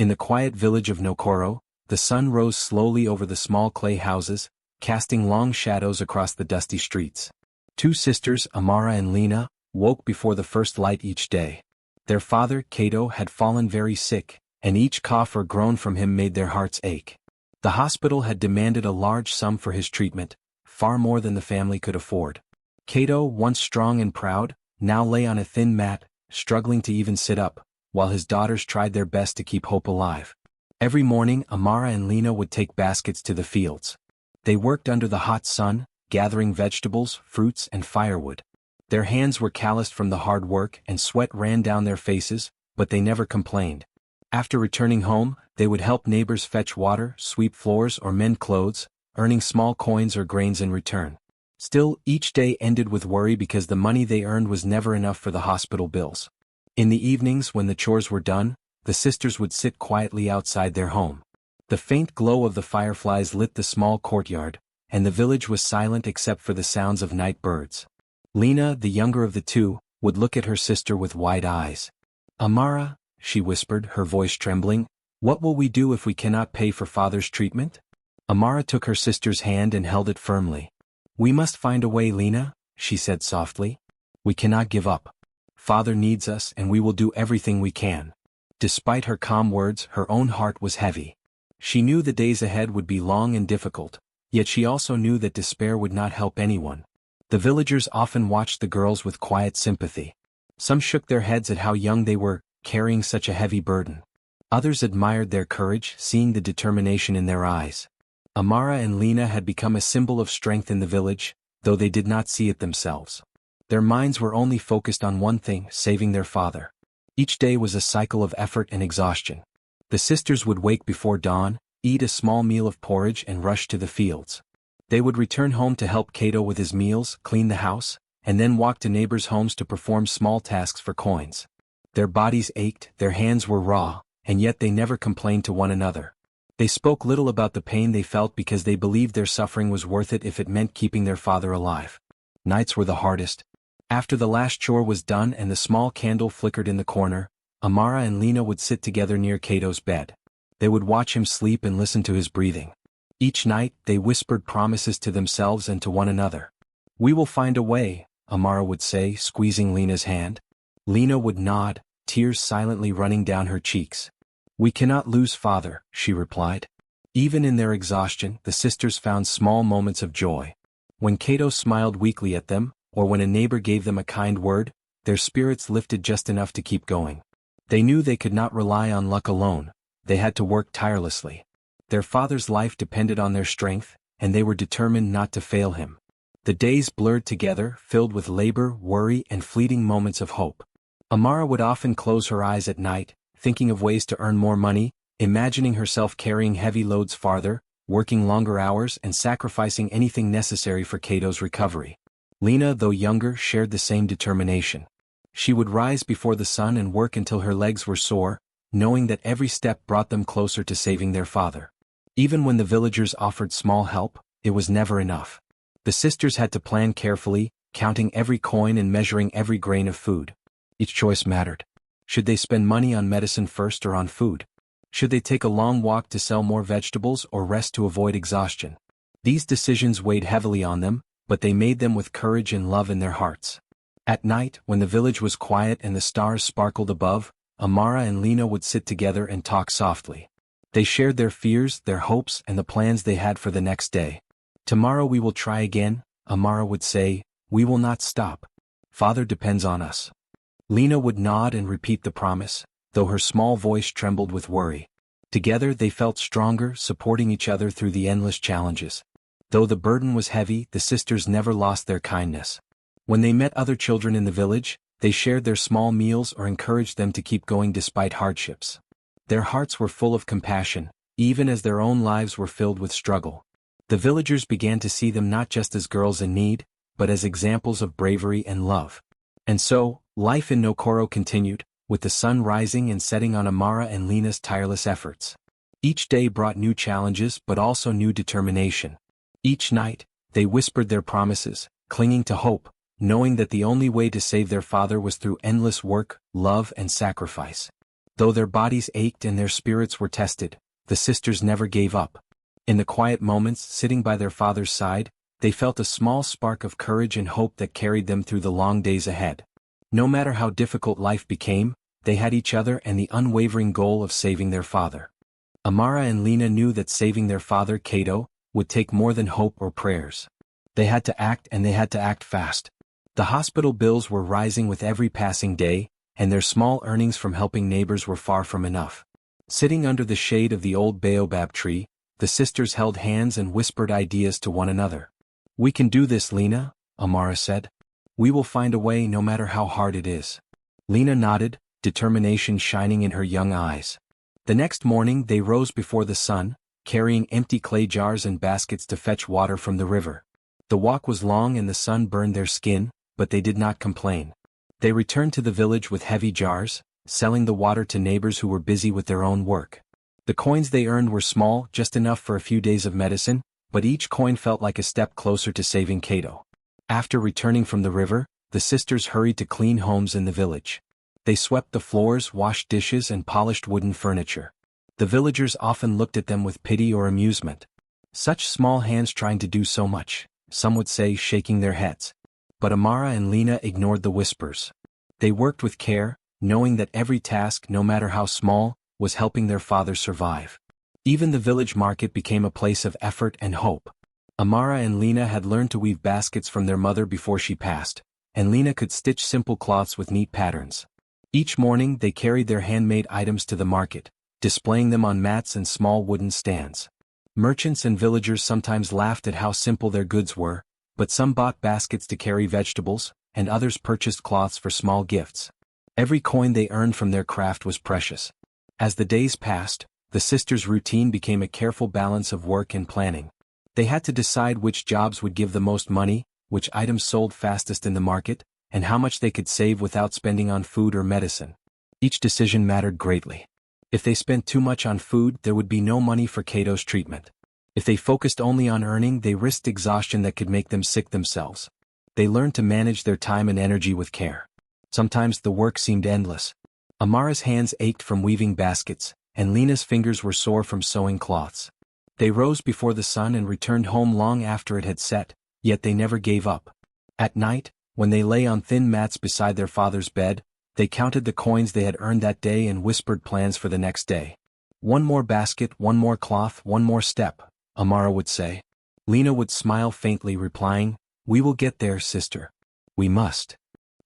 In the quiet village of Nokoro, the sun rose slowly over the small clay houses, casting long shadows across the dusty streets. Two sisters, Amara and Lena, woke before the first light each day. Their father, Kato, had fallen very sick, and each cough or groan from him made their hearts ache. The hospital had demanded a large sum for his treatment, far more than the family could afford. Kato, once strong and proud, now lay on a thin mat, struggling to even sit up, while his daughters tried their best to keep hope alive. Every morning, Amara and Lena would take baskets to the fields. They worked under the hot sun, gathering vegetables, fruits, and firewood. Their hands were calloused from the hard work and sweat ran down their faces, but they never complained. After returning home, they would help neighbors fetch water, sweep floors, or mend clothes, earning small coins or grains in return. Still, each day ended with worry because the money they earned was never enough for the hospital bills. In the evenings when the chores were done, the sisters would sit quietly outside their home. The faint glow of the fireflies lit the small courtyard, and the village was silent except for the sounds of night birds. Lena, the younger of the two, would look at her sister with wide eyes. "Amara," she whispered, her voice trembling, "what will we do if we cannot pay for father's treatment?" Amara took her sister's hand and held it firmly. "We must find a way, Lena," she said softly. "We cannot give up. Father needs us and we will do everything we can." Despite her calm words, her own heart was heavy. She knew the days ahead would be long and difficult, yet she also knew that despair would not help anyone. The villagers often watched the girls with quiet sympathy. Some shook their heads at how young they were, carrying such a heavy burden. Others admired their courage, seeing the determination in their eyes. Amara and Lena had become a symbol of strength in the village, though they did not see it themselves. Their minds were only focused on one thing, saving their father. Each day was a cycle of effort and exhaustion. The sisters would wake before dawn, eat a small meal of porridge and rush to the fields. They would return home to help Kato with his meals, clean the house, and then walk to neighbors' homes to perform small tasks for coins. Their bodies ached, their hands were raw, and yet they never complained to one another. They spoke little about the pain they felt because they believed their suffering was worth it if it meant keeping their father alive. Nights were the hardest. After the last chore was done and the small candle flickered in the corner, Amara and Lena would sit together near Kato's bed. They would watch him sleep and listen to his breathing. Each night, they whispered promises to themselves and to one another. "We will find a way," Amara would say, squeezing Lena's hand. Lena would nod, tears silently running down her cheeks. "We cannot lose father," she replied. Even in their exhaustion, the sisters found small moments of joy. When Kato smiled weakly at them, or when a neighbor gave them a kind word, their spirits lifted just enough to keep going. They knew they could not rely on luck alone, they had to work tirelessly. Their father's life depended on their strength, and they were determined not to fail him. The days blurred together, filled with labor, worry, and fleeting moments of hope. Amara would often close her eyes at night, thinking of ways to earn more money, imagining herself carrying heavy loads farther, working longer hours and sacrificing anything necessary for Kato's recovery. Lena, though younger, shared the same determination. She would rise before the sun and work until her legs were sore, knowing that every step brought them closer to saving their father. Even when the villagers offered small help, it was never enough. The sisters had to plan carefully, counting every coin and measuring every grain of food. Each choice mattered. Should they spend money on medicine first or on food? Should they take a long walk to sell more vegetables or rest to avoid exhaustion? These decisions weighed heavily on them, but they made them with courage and love in their hearts. At night, when the village was quiet and the stars sparkled above, Amara and Lena would sit together and talk softly. They shared their fears, their hopes, and the plans they had for the next day. "Tomorrow we will try again," Amara would say, "we will not stop. Father depends on us." Lena would nod and repeat the promise, though her small voice trembled with worry. Together they felt stronger, supporting each other through the endless challenges. Though the burden was heavy, the sisters never lost their kindness. When they met other children in the village, they shared their small meals or encouraged them to keep going despite hardships. Their hearts were full of compassion, even as their own lives were filled with struggle. The villagers began to see them not just as girls in need, but as examples of bravery and love. And so, life in Nokoro continued, with the sun rising and setting on Amara and Lena's tireless efforts. Each day brought new challenges but also new determination. Each night, they whispered their promises, clinging to hope, knowing that the only way to save their father was through endless work, love, and sacrifice. Though their bodies ached and their spirits were tested, the sisters never gave up. In the quiet moments sitting by their father's side, they felt a small spark of courage and hope that carried them through the long days ahead. No matter how difficult life became, they had each other and the unwavering goal of saving their father. Amara and Lena knew that saving their father, Cato, would take more than hope or prayers. They had to act, and they had to act fast. The hospital bills were rising with every passing day, and their small earnings from helping neighbors were far from enough. Sitting under the shade of the old baobab tree, the sisters held hands and whispered ideas to one another. "We can do this, Lena," Amara said. "We will find a way no matter how hard it is." Lena nodded, determination shining in her young eyes. The next morning they rose before the sun, carrying empty clay jars and baskets to fetch water from the river. The walk was long and the sun burned their skin, but they did not complain. They returned to the village with heavy jars, selling the water to neighbors who were busy with their own work. The coins they earned were small, just enough for a few days of medicine, but each coin felt like a step closer to saving Cato. After returning from the river, the sisters hurried to clean homes in the village. They swept the floors, washed dishes, and polished wooden furniture. The villagers often looked at them with pity or amusement. "Such small hands trying to do so much," some would say, shaking their heads. But Amara and Lena ignored the whispers. They worked with care, knowing that every task, no matter how small, was helping their father survive. Even the village market became a place of effort and hope. Amara and Lena had learned to weave baskets from their mother before she passed, and Lena could stitch simple cloths with neat patterns. Each morning they carried their handmade items to the market, displaying them on mats and small wooden stands. Merchants and villagers sometimes laughed at how simple their goods were, but some bought baskets to carry vegetables, and others purchased cloths for small gifts. Every coin they earned from their craft was precious. As the days passed, the sisters' routine became a careful balance of work and planning. They had to decide which jobs would give the most money, which items sold fastest in the market, and how much they could save without spending on food or medicine. Each decision mattered greatly. If they spent too much on food, there would be no money for Cato's treatment. If they focused only on earning, they risked exhaustion that could make them sick themselves. They learned to manage their time and energy with care. Sometimes the work seemed endless. Amara's hands ached from weaving baskets, and Lena's fingers were sore from sewing cloths. They rose before the sun and returned home long after it had set, yet they never gave up. At night, when they lay on thin mats beside their father's bed, they counted the coins they had earned that day and whispered plans for the next day. "One more basket, one more cloth, one more step," Amara would say. Lena would smile faintly, replying, "We will get there, sister. We must."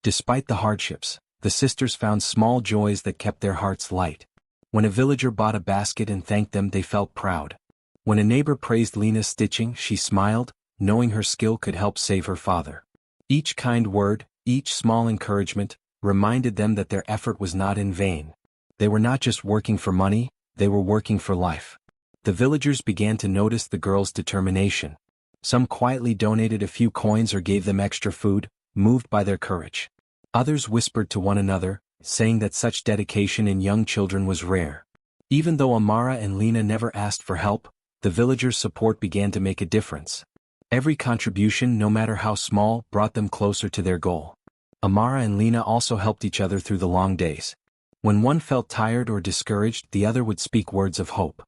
Despite the hardships, the sisters found small joys that kept their hearts light. When a villager bought a basket and thanked them, they felt proud. When a neighbor praised Lena's stitching, she smiled, knowing her skill could help save her father. Each kind word, each small encouragement, reminded them that their effort was not in vain. They were not just working for money, they were working for life. The villagers began to notice the girls' determination. Some quietly donated a few coins or gave them extra food, moved by their courage. Others whispered to one another, saying that such dedication in young children was rare. Even though Amara and Lena never asked for help, the villagers' support began to make a difference. Every contribution, no matter how small, brought them closer to their goal. Amara and Lena also helped each other through the long days. When one felt tired or discouraged, the other would speak words of hope.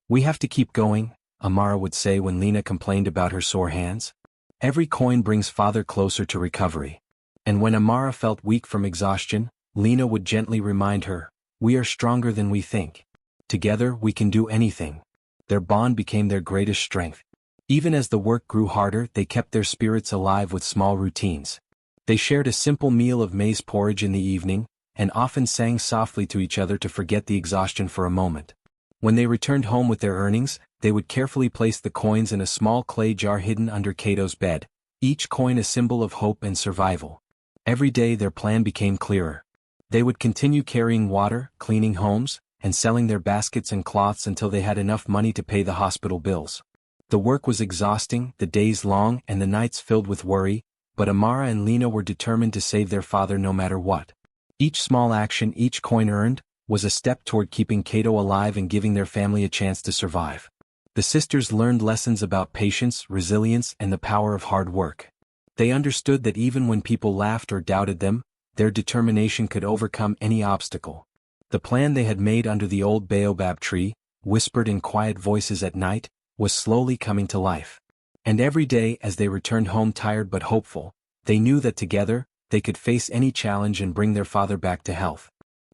"We have to keep going," Amara would say when Lena complained about her sore hands. "Every coin brings father closer to recovery." And when Amara felt weak from exhaustion, Lena would gently remind her, "We are stronger than we think. Together we can do anything." Their bond became their greatest strength. Even as the work grew harder, they kept their spirits alive with small routines. They shared a simple meal of maize porridge in the evening, and often sang softly to each other to forget the exhaustion for a moment. When they returned home with their earnings, they would carefully place the coins in a small clay jar hidden under Cato's bed, each coin a symbol of hope and survival. Every day their plan became clearer. They would continue carrying water, cleaning homes, and selling their baskets and cloths until they had enough money to pay the hospital bills. The work was exhausting, the days long, and the nights filled with worry, but Amara and Lena were determined to save their father no matter what. Each small action, each coin earned, was a step toward keeping Cato alive and giving their family a chance to survive. The sisters learned lessons about patience, resilience, and the power of hard work. They understood that even when people laughed or doubted them, their determination could overcome any obstacle. The plan they had made under the old baobab tree, whispered in quiet voices at night, was slowly coming to life. And every day as they returned home tired but hopeful, they knew that together, they could face any challenge and bring their father back to health.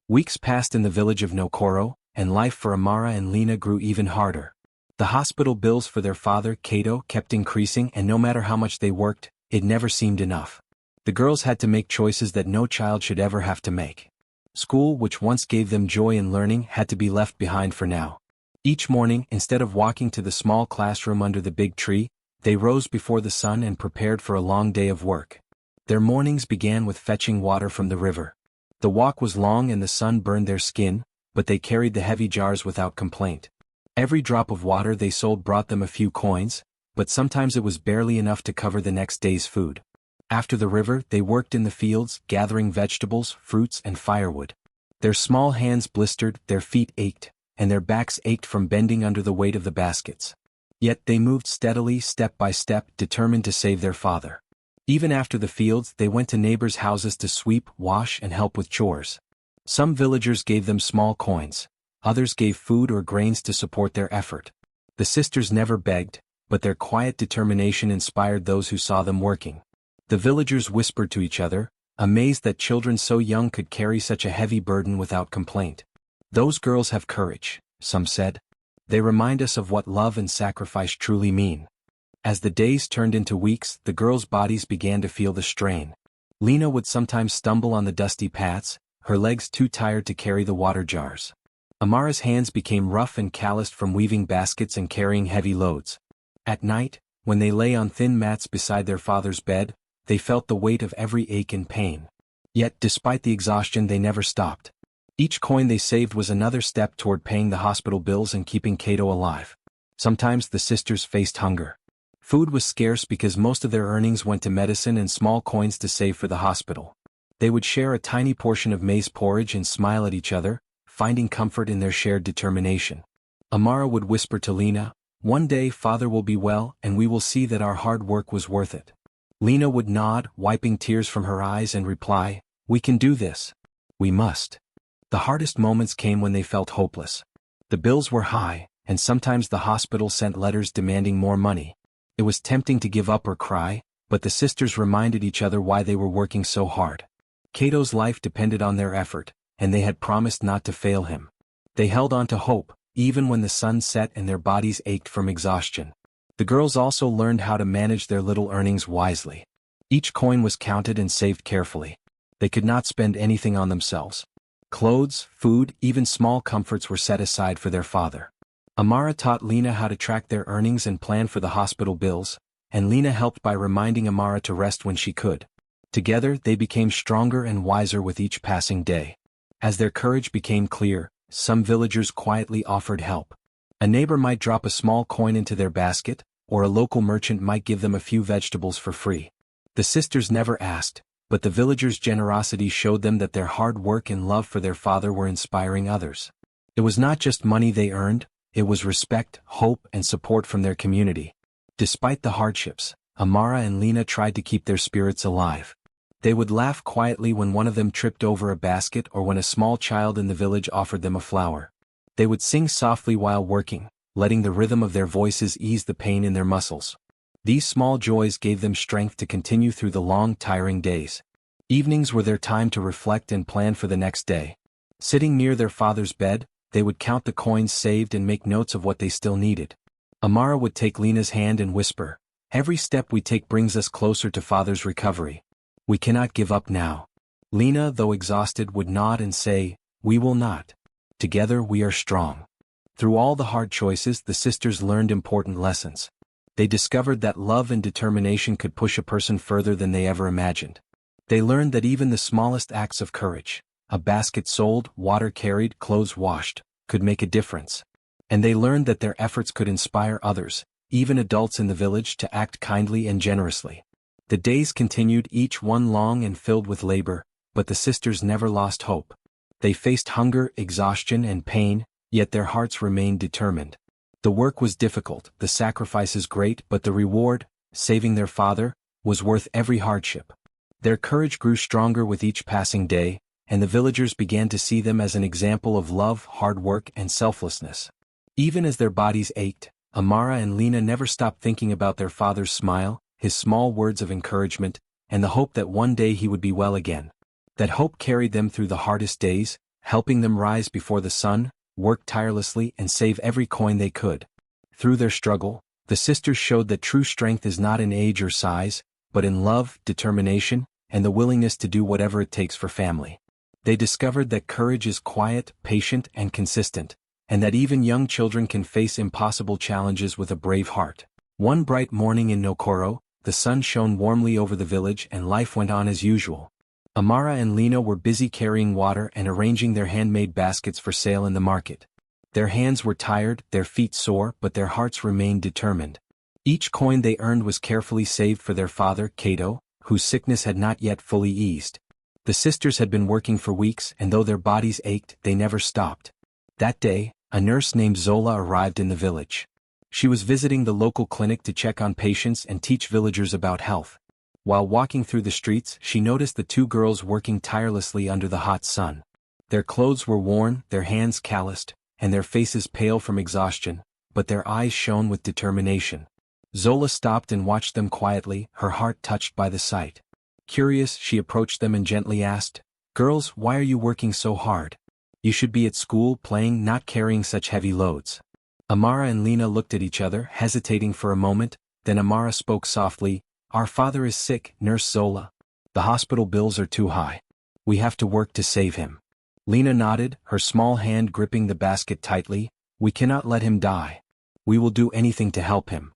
Weeks passed in the village of Nokoro, and life for Amara and Lena grew even harder. The hospital bills for their father, Kato, kept increasing, and no matter how much they worked, it never seemed enough. The girls had to make choices that no child should ever have to make. School, which once gave them joy in learning, had to be left behind for now. Each morning, instead of walking to the small classroom under the big tree, they rose before the sun and prepared for a long day of work. Their mornings began with fetching water from the river. The walk was long and the sun burned their skin, but they carried the heavy jars without complaint. Every drop of water they sold brought them a few coins, but sometimes it was barely enough to cover the next day's food. After the river, they worked in the fields, gathering vegetables, fruits, and firewood. Their small hands blistered, their feet ached, and their backs ached from bending under the weight of the baskets. Yet they moved steadily, step by step, determined to save their father. Even after the fields, they went to neighbors' houses to sweep, wash, and help with chores. Some villagers gave them small coins, others gave food or grains to support their effort. The sisters never begged, but their quiet determination inspired those who saw them working. The villagers whispered to each other, amazed that children so young could carry such a heavy burden without complaint. "Those girls have courage," some said. "They remind us of what love and sacrifice truly mean." As the days turned into weeks, the girls' bodies began to feel the strain. Lena would sometimes stumble on the dusty paths, her legs too tired to carry the water jars. Amara's hands became rough and calloused from weaving baskets and carrying heavy loads. At night, when they lay on thin mats beside their father's bed, they felt the weight of every ache and pain. Yet despite the exhaustion they never stopped. Each coin they saved was another step toward paying the hospital bills and keeping Kato alive. Sometimes the sisters faced hunger. Food was scarce because most of their earnings went to medicine and small coins to save for the hospital. They would share a tiny portion of maize porridge and smile at each other, finding comfort in their shared determination. Amara would whisper to Lena, "One day father will be well and we will see that our hard work was worth it." Lena would nod, wiping tears from her eyes, and reply, "We can do this. We must." The hardest moments came when they felt hopeless. The bills were high, and sometimes the hospital sent letters demanding more money. It was tempting to give up or cry, but the sisters reminded each other why they were working so hard. Kato's life depended on their effort, and they had promised not to fail him. They held on to hope, even when the sun set and their bodies ached from exhaustion. The girls also learned how to manage their little earnings wisely. Each coin was counted and saved carefully. They could not spend anything on themselves. Clothes, food, even small comforts were set aside for their father. Amara taught Lena how to track their earnings and plan for the hospital bills, and Lena helped by reminding Amara to rest when she could. Together they became stronger and wiser with each passing day. As their courage became clear, some villagers quietly offered help. A neighbor might drop a small coin into their basket, or a local merchant might give them a few vegetables for free. The sisters never asked, but the villagers' generosity showed them that their hard work and love for their father were inspiring others. It was not just money they earned, it was respect, hope, and support from their community. Despite the hardships, Amara and Lena tried to keep their spirits alive. They would laugh quietly when one of them tripped over a basket or when a small child in the village offered them a flower. They would sing softly while working, letting the rhythm of their voices ease the pain in their muscles. These small joys gave them strength to continue through the long, tiring days. Evenings were their time to reflect and plan for the next day. Sitting near their father's bed, they would count the coins saved and make notes of what they still needed. Amara would take Lena's hand and whisper, "Every step we take brings us closer to father's recovery. We cannot give up now." Lena, though exhausted, would nod and say, "We will not. Together we are strong." Through all the hard choices, the sisters learned important lessons. They discovered that love and determination could push a person further than they ever imagined. They learned that even the smallest acts of courage, a basket sold, water carried, clothes washed, could make a difference. And they learned that their efforts could inspire others, even adults in the village, to act kindly and generously. The days continued, each one long and filled with labor, but the sisters never lost hope. They faced hunger, exhaustion, and pain, yet their hearts remained determined. The work was difficult, the sacrifices great, but the reward, saving their father, was worth every hardship. Their courage grew stronger with each passing day, and the villagers began to see them as an example of love, hard work, and selflessness. Even as their bodies ached, Amara and Lena never stopped thinking about their father's smile, his small words of encouragement, and the hope that one day he would be well again. That hope carried them through the hardest days, helping them rise before the sun, work tirelessly, and save every coin they could. Through their struggle, the sisters showed that true strength is not in age or size, but in love, determination, and the willingness to do whatever it takes for family. They discovered that courage is quiet, patient, and consistent, and that even young children can face impossible challenges with a brave heart. One bright morning in Nokoro, the sun shone warmly over the village and life went on as usual. Amara and Lena were busy carrying water and arranging their handmade baskets for sale in the market. Their hands were tired, their feet sore, but their hearts remained determined. Each coin they earned was carefully saved for their father, Kato, whose sickness had not yet fully eased. The sisters had been working for weeks, and though their bodies ached, they never stopped. That day, a nurse named Zola arrived in the village. She was visiting the local clinic to check on patients and teach villagers about health. While walking through the streets, she noticed the two girls working tirelessly under the hot sun. Their clothes were worn, their hands calloused, and their faces pale from exhaustion, but their eyes shone with determination. Zola stopped and watched them quietly, her heart touched by the sight. Curious, she approached them and gently asked, "Girls, why are you working so hard? You should be at school, playing, not carrying such heavy loads." Amara and Lena looked at each other, hesitating for a moment, then Amara spoke softly, "Our father is sick, Nurse Zola. The hospital bills are too high. We have to work to save him." Lena nodded, her small hand gripping the basket tightly, "We cannot let him die. We will do anything to help him."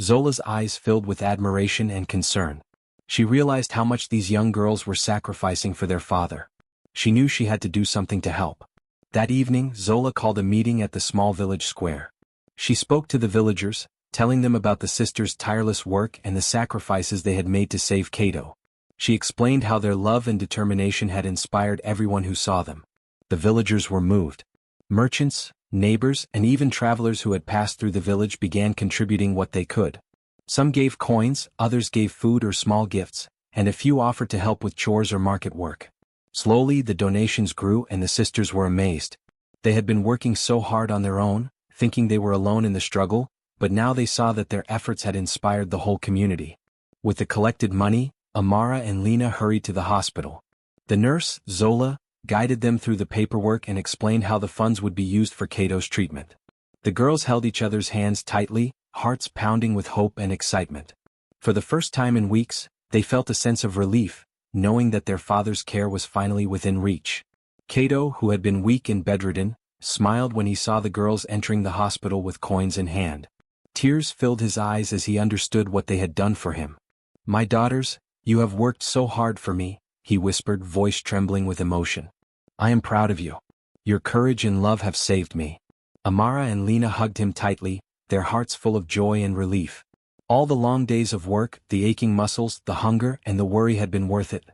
Zola's eyes filled with admiration and concern. She realized how much these young girls were sacrificing for their father. She knew she had to do something to help. That evening, Zola called a meeting at the small village square. She spoke to the villagers, telling them about the sisters' tireless work and the sacrifices they had made to save Kato. She explained how their love and determination had inspired everyone who saw them. The villagers were moved. Merchants, neighbors, and even travelers who had passed through the village began contributing what they could. Some gave coins, others gave food or small gifts, and a few offered to help with chores or market work. Slowly the donations grew and the sisters were amazed. They had been working so hard on their own, thinking they were alone in the struggle, but now they saw that their efforts had inspired the whole community. With the collected money, Amara and Lena hurried to the hospital. The nurse, Zola, guided them through the paperwork and explained how the funds would be used for Kato's treatment. The girls held each other's hands tightly, hearts pounding with hope and excitement. For the first time in weeks, they felt a sense of relief, knowing that their father's care was finally within reach. Kato, who had been weak and bedridden, smiled when he saw the girls entering the hospital with coins in hand. Tears filled his eyes as he understood what they had done for him. "My daughters, you have worked so hard for me," he whispered, voice trembling with emotion. "I am proud of you. Your courage and love have saved me." Amara and Lena hugged him tightly, their hearts full of joy and relief. All the long days of work, the aching muscles, the hunger, and the worry had been worth it.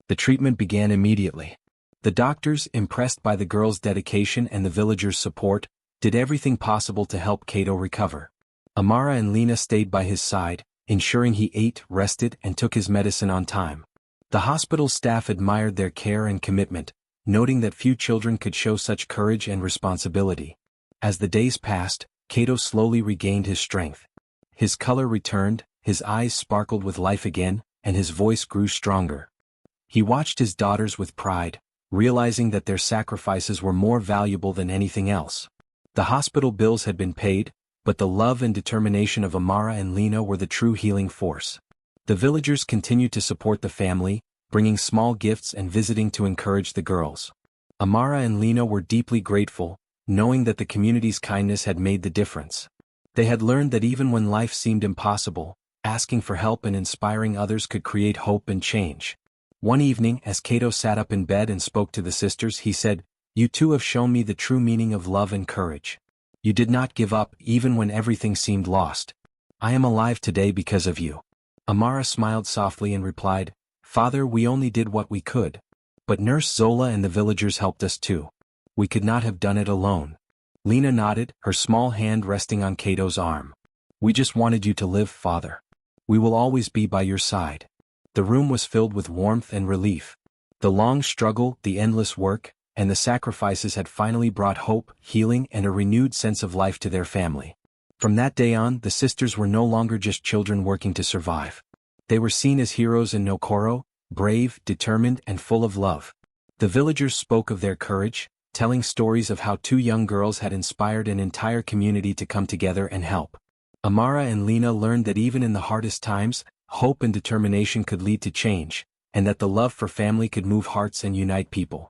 The treatment began immediately. The doctors, impressed by the girls' dedication and the villagers' support, did everything possible to help Kato recover. Amara and Lena stayed by his side, ensuring he ate, rested, and took his medicine on time. The hospital staff admired their care and commitment, noting that few children could show such courage and responsibility. As the days passed, Kato slowly regained his strength. His color returned, his eyes sparkled with life again, and his voice grew stronger. He watched his daughters with pride, realizing that their sacrifices were more valuable than anything else. The hospital bills had been paid, but the love and determination of Amara and Lena were the true healing force. The villagers continued to support the family, bringing small gifts and visiting to encourage the girls. Amara and Lena were deeply grateful, knowing that the community's kindness had made the difference. They had learned that even when life seemed impossible, asking for help and inspiring others could create hope and change. One evening, as Kato sat up in bed and spoke to the sisters, he said, "You two have shown me the true meaning of love and courage. You did not give up even when everything seemed lost. I am alive today because of you." Amara smiled softly and replied, "Father, we only did what we could. But Nurse Zola and the villagers helped us too. We could not have done it alone." Lena nodded, her small hand resting on Kato's arm. "We just wanted you to live, Father. We will always be by your side." The room was filled with warmth and relief. The long struggle, the endless work, and the sacrifices had finally brought hope, healing, and a renewed sense of life to their family. From that day on, the sisters were no longer just children working to survive. They were seen as heroes in Nokoro, brave, determined, and full of love. The villagers spoke of their courage, telling stories of how two young girls had inspired an entire community to come together and help. Amara and Lena learned that even in the hardest times, hope and determination could lead to change, and that the love for family could move hearts and unite people.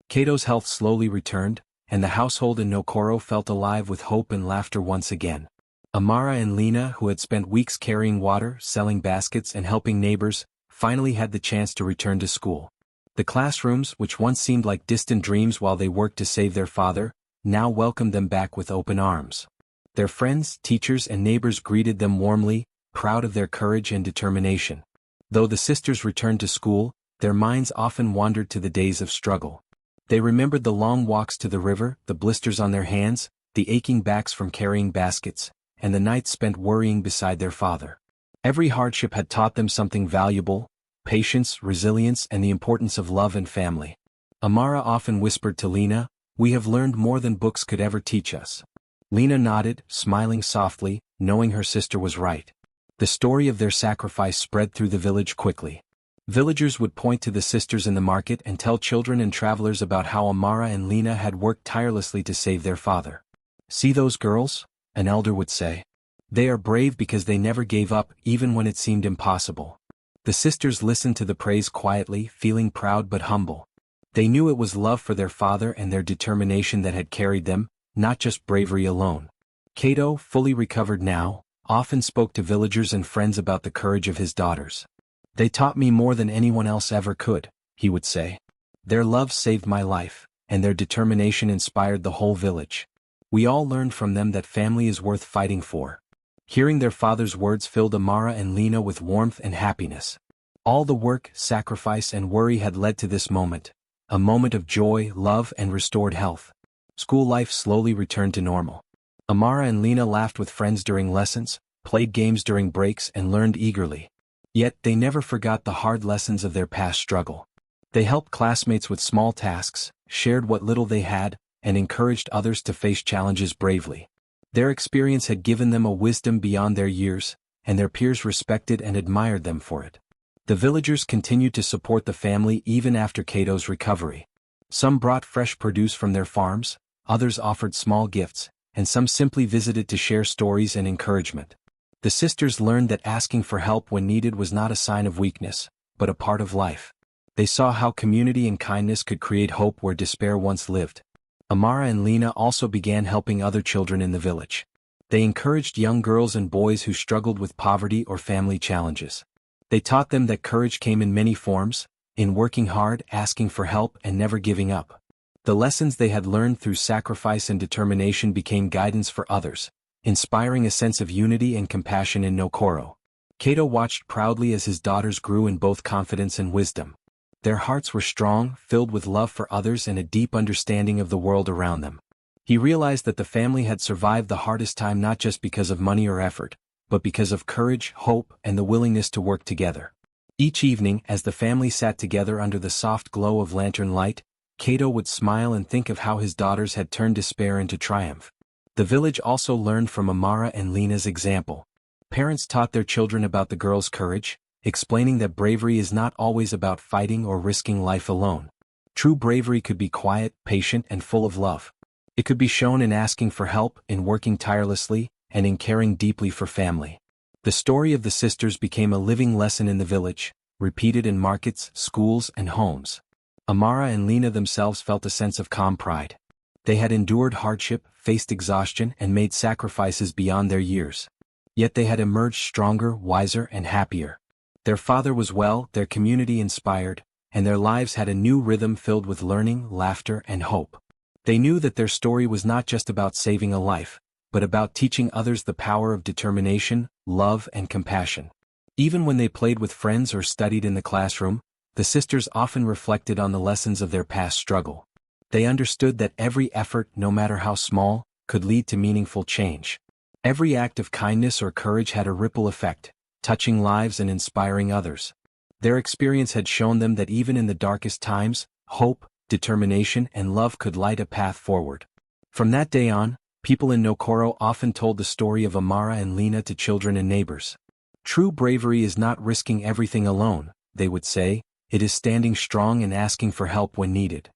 Kato's health slowly returned, and the household in Nokoro felt alive with hope and laughter once again. Amara and Lena, who had spent weeks carrying water, selling baskets, and helping neighbors, finally had the chance to return to school. The classrooms, which once seemed like distant dreams while they worked to save their father, now welcomed them back with open arms. Their friends, teachers, and neighbors greeted them warmly, proud of their courage and determination. Though the sisters returned to school, their minds often wandered to the days of struggle. They remembered the long walks to the river, the blisters on their hands, the aching backs from carrying baskets, and the nights spent worrying beside their father. Every hardship had taught them something valuable: patience, resilience, and the importance of love and family. Amara often whispered to Lena, "We have learned more than books could ever teach us." Lena nodded, smiling softly, knowing her sister was right. The story of their sacrifice spread through the village quickly. Villagers would point to the sisters in the market and tell children and travelers about how Amara and Lena had worked tirelessly to save their father. "See those girls?" an elder would say. "They are brave because they never gave up, even when it seemed impossible." The sisters listened to the praise quietly, feeling proud but humble. They knew it was love for their father and their determination that had carried them, not just bravery alone. Kato, fully recovered now, often spoke to villagers and friends about the courage of his daughters. "They taught me more than anyone else ever could," he would say. "Their love saved my life, and their determination inspired the whole village. We all learned from them that family is worth fighting for." Hearing their father's words filled Amara and Lena with warmth and happiness. All the work, sacrifice, and worry had led to this moment, a moment of joy, love, and restored health. School life slowly returned to normal. Amara and Lena laughed with friends during lessons, played games during breaks, and learned eagerly. Yet they never forgot the hard lessons of their past struggle. They helped classmates with small tasks, shared what little they had, and encouraged others to face challenges bravely. Their experience had given them a wisdom beyond their years, and their peers respected and admired them for it. The villagers continued to support the family even after Kato's recovery. Some brought fresh produce from their farms, others offered small gifts, and some simply visited to share stories and encouragement. The sisters learned that asking for help when needed was not a sign of weakness, but a part of life. They saw how community and kindness could create hope where despair once lived. Amara and Lena also began helping other children in the village. They encouraged young girls and boys who struggled with poverty or family challenges. They taught them that courage came in many forms, in working hard, asking for help, and never giving up. The lessons they had learned through sacrifice and determination became guidance for others, inspiring a sense of unity and compassion in Nokoro. Kato watched proudly as his daughters grew in both confidence and wisdom. Their hearts were strong, filled with love for others and a deep understanding of the world around them. He realized that the family had survived the hardest time not just because of money or effort, but because of courage, hope, and the willingness to work together. Each evening, as the family sat together under the soft glow of lantern light, Kato would smile and think of how his daughters had turned despair into triumph. The village also learned from Amara and Lena's example. Parents taught their children about the girls' courage, explaining that bravery is not always about fighting or risking life alone. True bravery could be quiet, patient, and full of love. It could be shown in asking for help, in working tirelessly, and in caring deeply for family. The story of the sisters became a living lesson in the village, repeated in markets, schools, and homes. Amara and Lena themselves felt a sense of calm pride. They had endured hardship, faced exhaustion, and made sacrifices beyond their years. Yet they had emerged stronger, wiser, and happier. Their father was well, their community inspired, and their lives had a new rhythm filled with learning, laughter, and hope. They knew that their story was not just about saving a life, but about teaching others the power of determination, love, and compassion. Even when they played with friends or studied in the classroom, the sisters often reflected on the lessons of their past struggle. They understood that every effort, no matter how small, could lead to meaningful change. Every act of kindness or courage had a ripple effect, touching lives and inspiring others. Their experience had shown them that even in the darkest times, hope, determination, and love could light a path forward. From that day on, people in Nokoro often told the story of Amara and Lena to children and neighbors. True bravery is not risking everything alone, they would say, it is standing strong and asking for help when needed.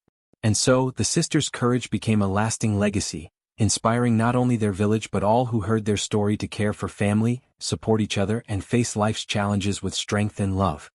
And so, the sisters' courage became a lasting legacy, inspiring not only their village but all who heard their story to care for family, support each other, and face life's challenges with strength and love.